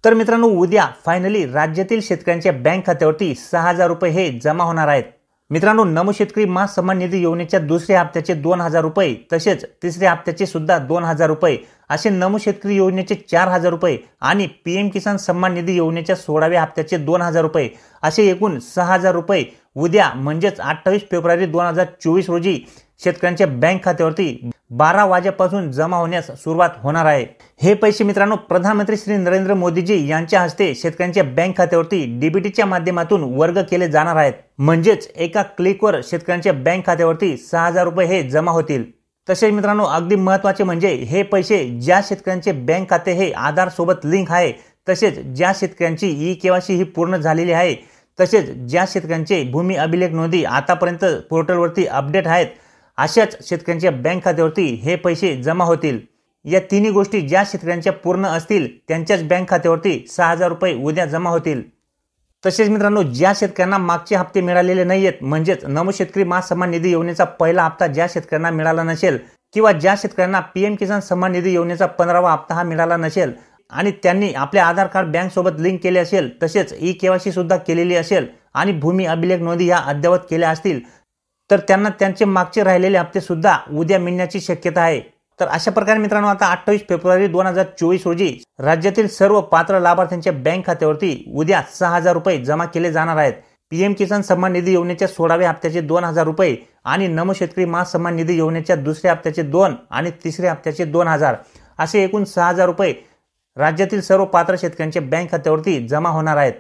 तर मित्रांनो, उद्या फायनली राज्यातील शेतकऱ्यांच्या बँक खात्यावरती 6,000 रुपये हे जमा होणार आहेत. मित्रांनो, नमो शेतकरी महासन्मान निधी योजनेच्या दुसऱ्या हप्त्याचे 2,000 रुपये तसेच तिसऱ्या हप्त्याचे सुद्धा 2,000 रुपये असे नमो शेतकरी योजनेचे 4,000 रुपये आणि पीएम किसान सन्मान निधी योजनेच्या 16व्या हप्त्याचे 2,000 रुपये असे एकूण 6,000 रुपये उद्या म्हणजेच 28 फेब्रुवारी 2024 रोजी शेतकऱ्यांच्या बँक खात्यावरती 12 वाजेपासून जमा होण्यास सुरुवात होणार आहे. हे पैसे मित्रांनो प्रधानमंत्री श्री नरेंद्र मोदीजी यांच्या हस्ते शेतकऱ्यांच्या बँक खात्यावरती डीबीटीच्या माध्यमातून वर्ग केले जाणार आहेत. म्हणजेच एका क्लिकवर शेतकऱ्यांच्या बँक खात्यावरती 6,000 रुपये हे जमा होतील. तसेच मित्रांनो, अगदी महत्त्वाचे म्हणजे हे पैसे ज्या शेतकऱ्यांचे बँक खाते हे आधार सोबत लिंक आहे, तसेच ज्या शेतकऱ्यांची ई-केवायसी ही पूर्ण झालेली आहे, तसेच ज्या शेतकऱ्यांचे भूमी अभिलेख नोंदी आतापर्यंत पोर्टलवरती अपडेट आहेत, अशाच शेतकऱ्यांच्या बँक खात्यावरती हे पैसे जमा होतील. या तिन्ही गोष्टी ज्या शेतकऱ्यांच्या पूर्ण असतील त्यांच्याच बँक खात्यावरती 6,000 रुपये उद्या जमा होतील. तसेच मित्रांनो, ज्या शेतकऱ्यांना मागचे हप्ते मिळालेले नाहीयेत, म्हणजेच नमो शेतकरी महासन्मान निधी योजनेचा पहिला हप्ता ज्या शेतकऱ्यांना मिळाला नसेल किंवा ज्या शेतकऱ्यांना पीएम किसान सन्मान निधी योजनेचा 15वा हप्ता हा मिळाला नसेल आणि त्यांनी आपले आधार कार्ड बँक सोबत लिंक केले असेल, तसेच ई-केवायसी सुद्धा केलेली असेल आणि भूमी अभिलेख नोंदी ह्या अद्ययावत केल्या असतील, तर त्यांना त्यांचे मागचे राहिलेले हप्ते सुद्धा उद्या मिळण्याची शक्यता आहे. तर अशा प्रकारे मित्रांनो, आता 28 फेब्रुवारी 2024 रोजी राज्यातील सर्व पात्र लाभार्थ्यांच्या बँक खात्यावरती उद्या 6,000 रुपये जमा केले जाणार आहेत. पीएम किसान सन्मान निधी योजनेच्या 16व्या हप्त्याचे 2,000 रुपये आणि नमो शेतकरी महासन्मान निधी योजनेच्या दुसऱ्या हप्त्याचे 2 आणि तिसऱ्या हप्त्याचे 2,000 असे एकूण 6,000 रुपये राज्यातील सर्व पात्र शेतकऱ्यांच्या बँक खात्यावरती जमा होणार आहेत.